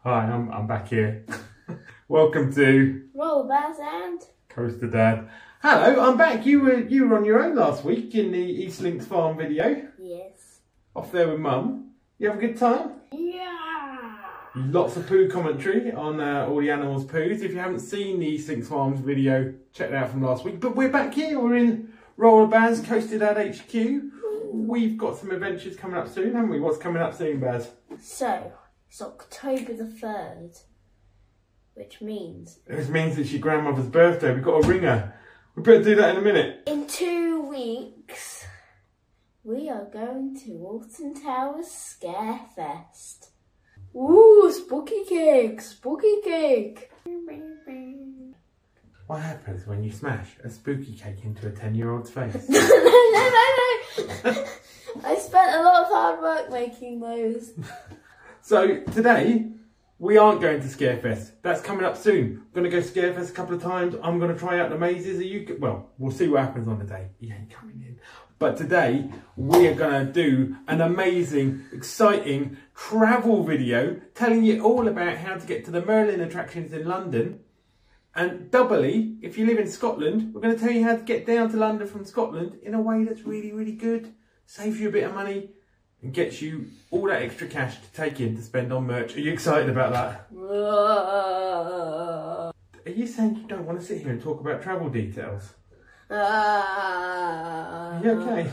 Hi, I'm back here. Welcome to RollerBaz and CoasterDad. Hello, I'm back. You were on your own last week in the East Links Farm video. yes. Off there with Mum. You have a good time? Yeah. Lots of poo commentary on all the animals' poos. If you haven't seen the East Links Farms video, check it out from last week. But we're back here. We're in RollerBaz CoasterDad HQ. We've got some adventures coming up soon, haven't we? What's coming up soon, Baz? So it's October the 3rd, which means It's your grandmother's birthday. We've got to ring her. We better do that in a minute. in 2 weeks we are going to Alton Towers Scarefest. Ooh, spooky cake, spooky cake. What happens when you smash a spooky cake into a 10-year-old's face? No. I spent a lot of hard work making those. So today we aren't going to Scarefest. That's coming up soon. I'm going to go Scarefest a couple of times. I'm going to try out the mazes. Well, we'll see what happens on the day. He ain't coming in. But today we are going to do an amazing, exciting travel video telling you all about how to get to the Merlin attractions in London. And doubly, if you live in Scotland, we're going to tell you how to get down to London from Scotland in a way that's really, really good. Saves you a bit of money and gets you all that extra cash to take in to spend on merch. Are you excited about that? Are you saying you don't want to sit here and talk about travel details? Are you okay?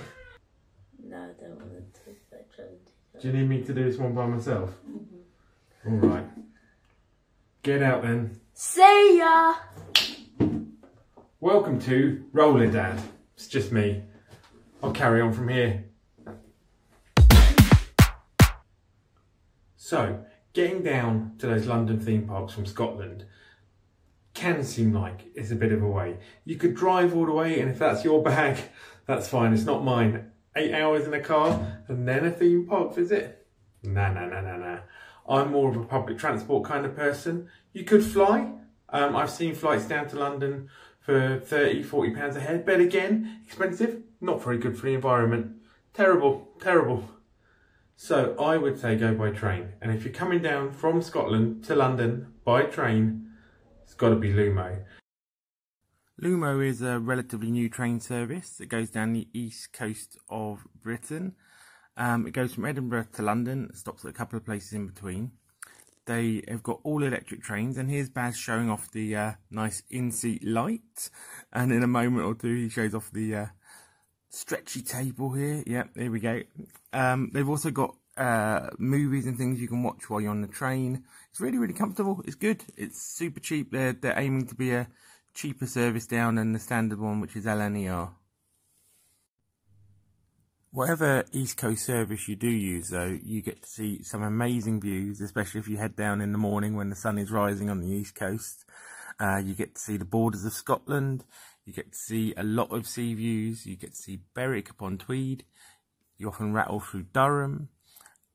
No, I don't want to talk about travel details. Do you need me to do this one by myself? All right. Get out then. See ya! Welcome to RollerDad. It's just me. I'll carry on from here. So, getting down to those London theme parks from Scotland can seem like it's a bit of a way. You could drive all the way, and if that's your bag, that's fine. It's not mine. 8 hours in a car and then a theme park visit? Nah. I'm more of a public transport kind of person. You could fly. I've seen flights down to London for £30, £40 a head, but again, expensive, not very good for the environment. Terrible. So I would say go by train. And if you're coming down from Scotland to London by train, it's got to be Lumo. Lumo is a relatively new train service that goes down the east coast of Britain. It goes from Edinburgh to London, stops at a couple of places in between. They have got all electric trains, and here's Baz showing off the nice in-seat light. And in a moment or two, he shows off the stretchy table here. Yep, there we go. They've also got movies and things you can watch while you're on the train. It's really, really comfortable. It's good. It's super cheap. They're aiming to be a cheaper service down than the standard one, which is LNER. Whatever East Coast service you do use, though, you get to see some amazing views, especially if you head down in the morning when the sun is rising on the East Coast. You get to see the borders of Scotland. You get to see a lot of sea views. You get to see Berwick upon Tweed. You often rattle through Durham.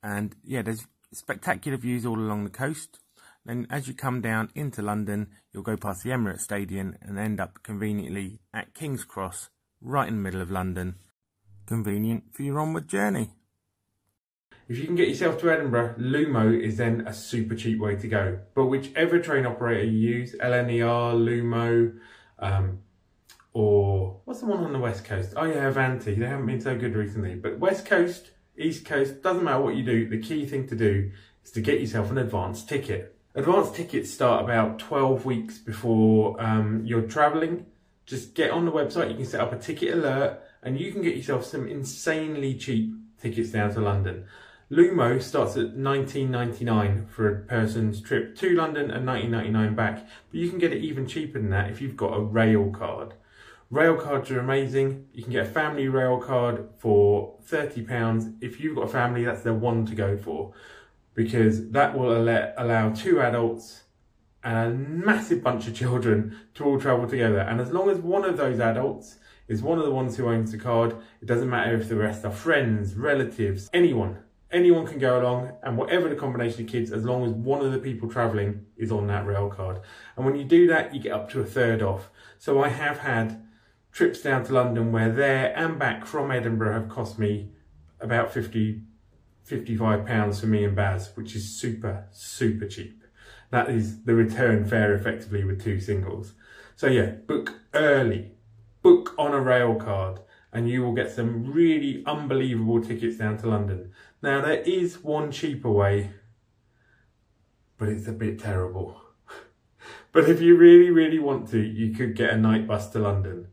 And yeah, there's spectacular views all along the coast. Then as you come down into London, you'll go past the Emirates Stadium and end up conveniently at King's Cross, right in the middle of London. Convenient for your onward journey. If you can get yourself to Edinburgh, Lumo is then a super cheap way to go. But whichever train operator you use, LNER, Lumo, or what's the one on the West Coast? Oh yeah, Avanti. They haven't been so good recently. But West Coast, East Coast, doesn't matter what you do. The key thing to do is to get yourself an advance ticket. Advance tickets start about 12 weeks before you're travelling. Just get on the website, you can set up a ticket alert, and you can get yourself some insanely cheap tickets down to London. Lumo starts at £19.99 for a person's trip to London and £19.99 back. But you can get it even cheaper than that if you've got a rail card. Rail cards are amazing. You can get a family rail card for £30. If you've got a family, that's the one to go for, because that will allow 2 adults and a massive bunch of children to all travel together. And as long as one of those adults is one of the ones who owns the card, it doesn't matter if the rest are friends, relatives, anyone can go along, and whatever the combination of kids, as long as one of the people travelling is on that rail card. And when you do that, you get up to a third off. So I have had trips down to London where there and back from Edinburgh have cost me about £50 £55 for me and Baz, which is super, super cheap. That is the return fare effectively with 2 singles. So yeah, book early, book on a rail card, and you will get some really unbelievable tickets down to London. Now there is one cheaper way, but it's a bit terrible. But if you really, really want to, you could get a night bus to London.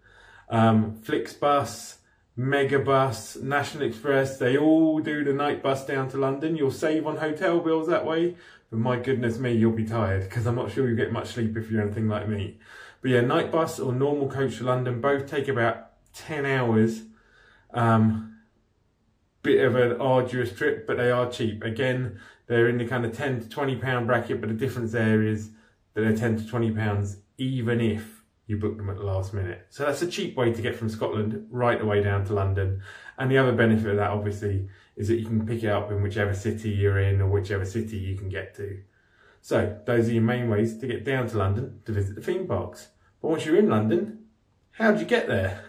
Flixbus, Megabus, National Express, they all do the night bus down to London. You'll save on hotel bills that way, but my goodness me, you'll be tired, because I'm not sure you'll get much sleep if you're anything like me. But yeah, night bus or normal coach to London both take about 10 hours. Bit of an arduous trip, but they are cheap. Again, they're in the kind of £10 to £20 bracket, but the difference there is that they're £10 to £20 even if you book them at the last minute. So that's a cheap way to get from Scotland right the way down to London. And the other benefit of that, obviously, is that you can pick it up in whichever city you're in or whichever city you can get to. So those are your main ways to get down to London to visit the theme parks. But once you're in London, how do you get there?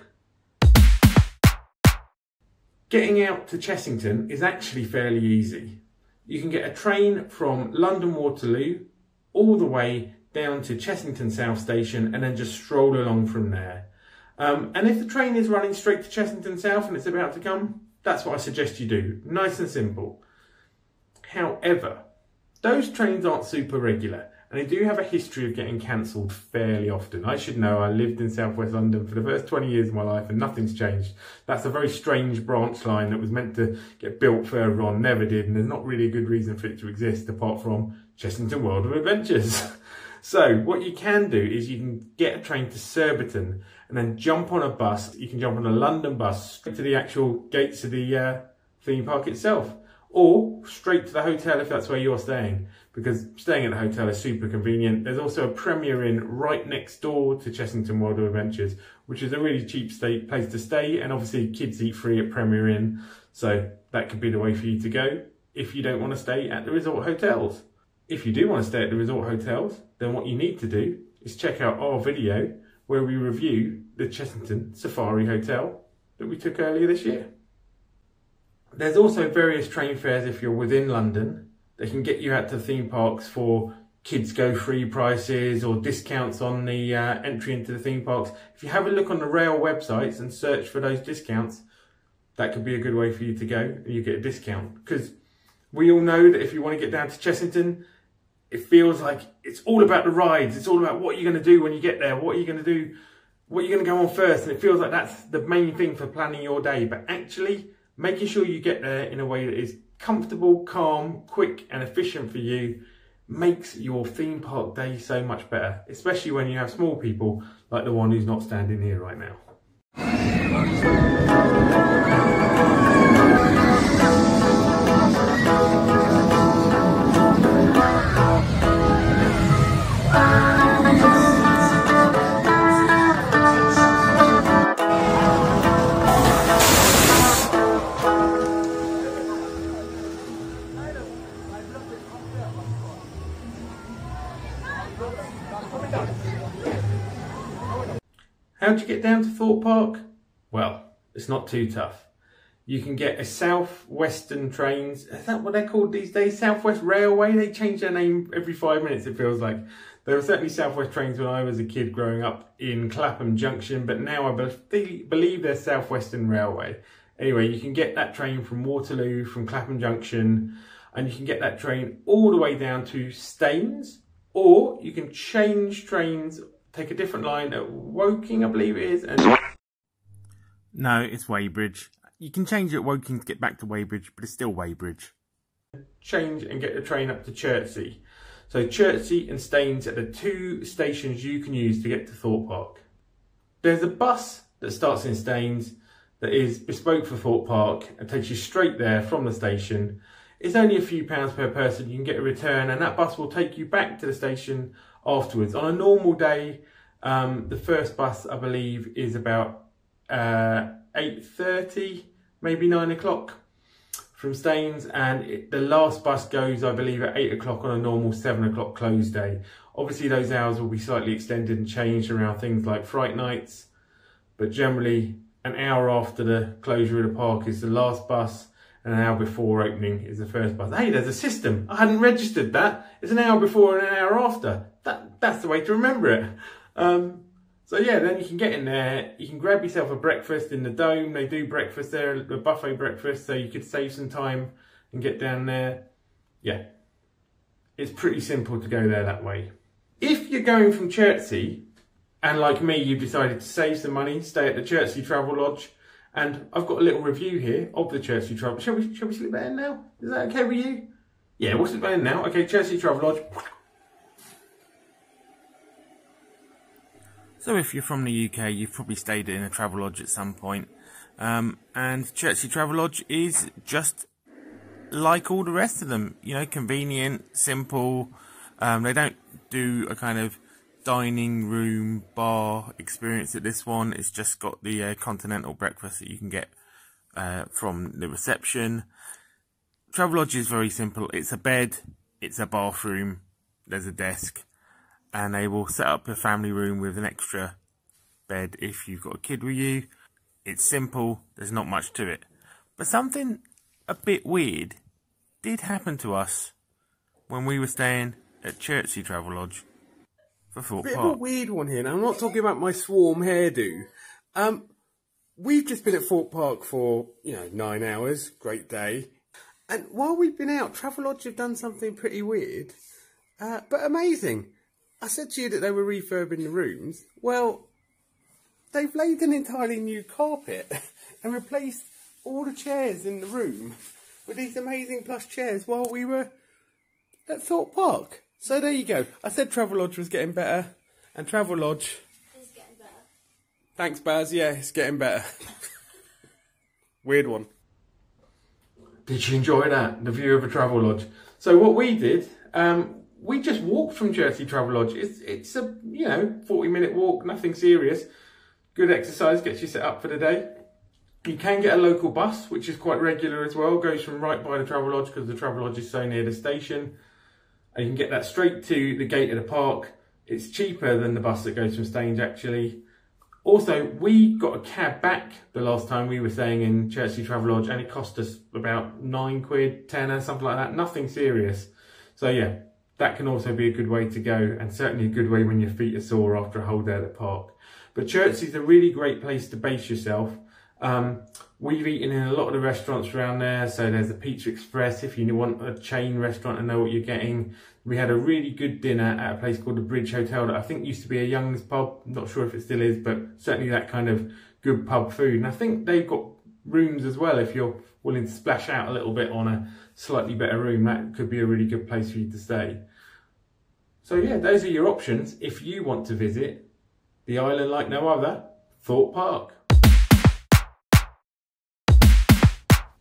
Getting out to Chessington is actually fairly easy. You can get a train from London Waterloo all the way down to Chessington South Station and then just stroll along from there. And if the train is running straight to Chessington South and it's about to come, that's what I suggest you do. Nice and simple. However, those trains aren't super regular and they do have a history of getting cancelled fairly often. I should know, I lived in southwest London for the first 20 years of my life and nothing's changed. That's a very strange branch line that was meant to get built further on, never did, and there's not really a good reason for it to exist apart from Chessington World of Adventures. So what you can do is you can get a train to Surbiton and then jump on a bus. You can jump on a London bus straight to the actual gates of the theme park itself, or straight to the hotel if that's where you're staying, because staying at the hotel is super convenient. There's also a Premier Inn right next door to Chessington World of Adventures, which is a really cheap place to stay, and obviously kids eat free at Premier Inn, so that could be the way for you to go if you don't want to stay at the resort hotels. If you do want to stay at the resort hotels, then what you need to do is check out our video where we review the Chessington Safari Hotel that we took earlier this year. There's also various train fares if you're within London. They can get you out to theme parks for kids go free prices or discounts on the entry into the theme parks. If you have a look on the rail websites and search for those discounts, that could be a good way for you to go and you get a discount. Because we all know that if you want to get down to Chessington, it feels like it's all about the rides. It's all about what you're going to do when you get there, what you're going to do, what you're going to go on first. And it feels like that's the main thing for planning your day. But actually, making sure you get there in a way that is comfortable, calm, quick and efficient for you makes your theme park day so much better, especially when you have small people like the one who's not standing here right now. How'd you get down to Thorpe Park? Well, it's not too tough. You can get a South Western trains. Is that what they're called these days? South West Railway? They change their name every 5 minutes, it feels like. There were certainly South West trains when I was a kid growing up in Clapham Junction, but now I believe they're South Western Railway. Anyway, you can get that train from Waterloo, from Clapham Junction, and you can get that train all the way down to Staines, or you can change trains, take a different line at Woking, I believe it is. And no, it's Weybridge. You can change it at Woking to get back to Weybridge, but it's still Weybridge. Change and get the train up to Chertsey. So Chertsey and Staines are the 2 stations you can use to get to Thorpe Park. There's a bus that starts in Staines that is bespoke for Thorpe Park and takes you straight there from the station. It's only a few pounds per person. You can get a return and that bus will take you back to the station afterwards. On a normal day, the first bus, I believe, is about 8:30, maybe 9 o'clock from Staines, and the last bus goes, I believe, at 8 o'clock on a normal 7 o'clock close day. Obviously, those hours will be slightly extended and changed around things like fright nights, but generally an hour after the closure of the park is the last bus, and an hour before opening is the first bus. Hey, there's a system. I hadn't registered that. It's an hour before and an hour after. That's the way to remember it. So yeah, then you can get in there. You can grab yourself a breakfast in the Dome. They do breakfast there, a buffet breakfast, so you could save some time and get down there. Yeah, it's pretty simple to go there that way. If you're going from Chertsey, and like me, you've decided to save some money, stay at the Chertsey Travelodge, and I've got a little review here of the Chertsey Travelodge. Shall we slip that in now? Is that okay with you? Yeah, we'll slip that in now. Okay, Chertsey Travelodge. So if you're from the UK, you've probably stayed in a Travelodge at some point. And Chertsey Travelodge is just like all the rest of them. You know, convenient, simple. They don't do a kind of dining room bar experience at this one. It's just got the continental breakfast that you can get from the reception. Travelodge is very simple. It's a bed, it's a bathroom, there's a desk, and they will set up a family room with an extra bed if you've got a kid with you. It's simple, there's not much to it. But something a bit weird did happen to us when we were staying at Chertsey Travelodge for Thorpe Park. Bit of a weird one here. Now, I'm not talking about my swarm hairdo. We've just been at Thorpe Park for, 9 hours. Great day. And while we've been out, Travelodge have done something pretty weird, but amazing. I said to you that they were refurbing the rooms. Well, they've laid an entirely new carpet and replaced all the chairs in the room with these amazing plush chairs while we were at Thorpe Park. So there you go. I said Travelodge was getting better, and Travelodge... It's getting better. Thanks, Baz. Yeah, it's getting better. Weird one. Did you enjoy that? The view of a Travelodge. So what we did, we just walked from Chertsey Travelodge. It's a 40-minute walk, nothing serious. Good exercise, gets you set up for the day. You can get a local bus, which is quite regular as well. Goes from right by the Travelodge because the Travelodge is so near the station. And you can get that straight to the gate of the park. It's cheaper than the bus that goes from Staines actually. Also, we got a cab back the last time we were staying in Chertsey Travelodge, and it cost us about £9, tenner, something like that. Nothing serious. So yeah, that can also be a good way to go, and certainly a good way when your feet are sore after a whole day at the park. But Chertsey's a really great place to base yourself. We've eaten in a lot of the restaurants around there. So there's the Pizza Express if you want a chain restaurant and know what you're getting. We had a really good dinner at a place called the Bridge Hotel that I think used to be a Young's pub. Not sure if it still is, but certainly that kind of good pub food. And I think they've got rooms as well if you're willing to splash out a little bit on a slightly better room. That could be a really good place for you to stay. So yeah, those are your options if you want to visit the island like no other, Thorpe Park.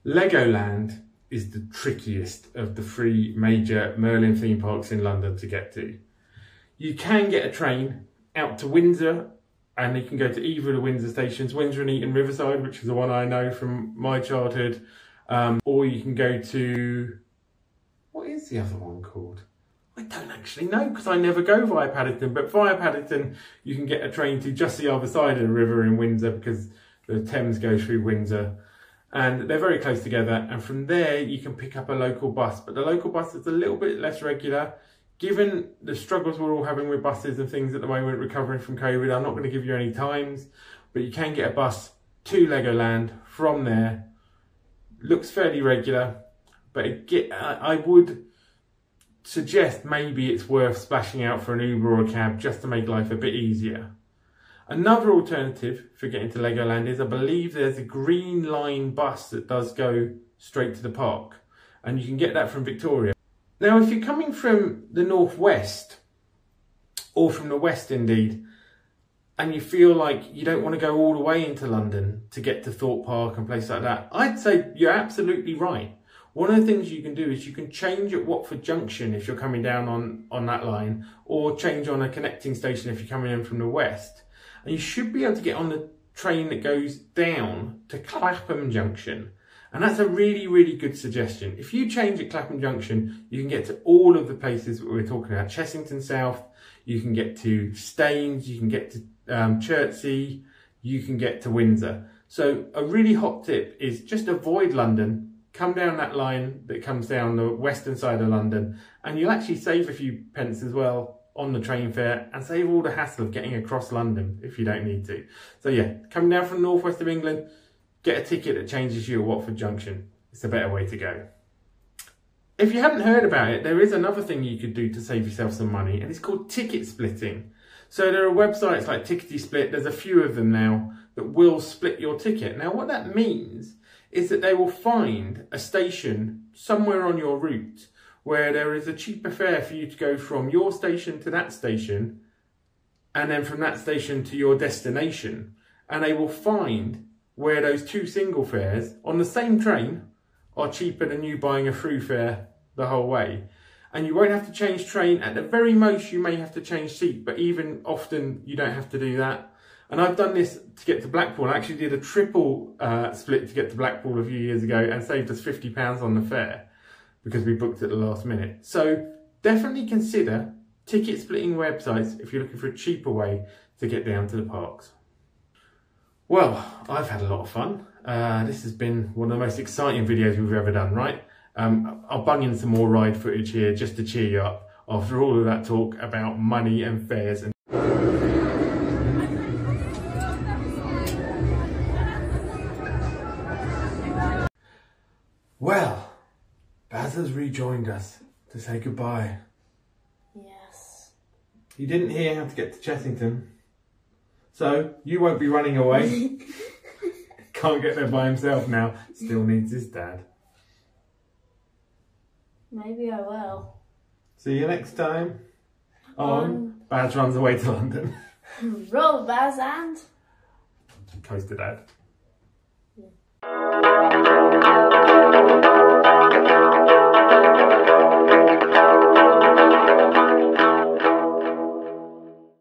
Legoland is the trickiest of the 3 major Merlin theme parks in London to get to. You can get a train out to Windsor, and you can go to either of the Windsor stations, Windsor and Eton Riverside, which is the one I know from my childhood, or you can go to, what is the other one called? I don't actually know because I never go via Paddington, but via Paddington you can get a train to just the other side of the river in Windsor because the Thames goes through Windsor. And they're very close together, and from there you can pick up a local bus, but the local bus is a little bit less regular. Given the struggles we're all having with buses and things at the moment, recovering from COVID, I'm not going to give you any times, but you can get a bus to Legoland from there. Looks fairly regular, but I would suggest maybe it's worth splashing out for an Uber or a cab just to make life a bit easier. Another alternative for getting to Legoland is I believe there's a Green Line bus that does go straight to the park, and you can get that from Victoria. Now, if you're coming from the northwest, or from the west indeed, and you feel like you don't want to go all the way into London to get to Thorpe Park and places like that, I'd say you're absolutely right. One of the things you can do is you can change at Watford Junction if you're coming down on that line, or change on a connecting station if you're coming in from the west. And you should be able to get on the train that goes down to Clapham Junction. And that's a really, really good suggestion. If you change at Clapham Junction, you can get to all of the places that we're talking about. Chessington South, you can get to Staines, you can get to Chertsey, you can get to Windsor. So a really hot tip is just avoid London, come down that line that comes down the western side of London, and you'll actually save a few pence as well on the train fare and save all the hassle of getting across London if you don't need to. So yeah, coming down from the northwest of England, get a ticket that changes you at Watford Junction. It's a better way to go. If you haven't heard about it, there is another thing you could do to save yourself some money, and it's called ticket splitting. So there are websites like Tickety Split, there's a few of them now, that will split your ticket. Now what that means is that they will find a station somewhere on your route where there is a cheaper fare for you to go from your station to that station, and then from that station to your destination. And they will find where those two single fares on the same train are cheaper than you buying a through fare the whole way. And you won't have to change train. At the very most, you may have to change seat, but even often you don't have to do that. And I've done this to get to Blackpool. I actually did a triple split to get to Blackpool a few years ago and saved us £50 on the fare because we booked at the last minute. So definitely consider ticket splitting websites if you're looking for a cheaper way to get down to the parks. Well, I've had a lot of fun. This has been one of the most exciting videos we've ever done, right? I'll bung in some more ride footage here just to cheer you up after all of that talk about money and fares. And well, Baz has rejoined us to say goodbye. Yes. He didn't hear how to get to Chessington, so you won't be running away. Can't get there by himself now, still needs his dad. Maybe I will. See you next time on Baz Runs Away to London. RollerBaz and CoasterDad.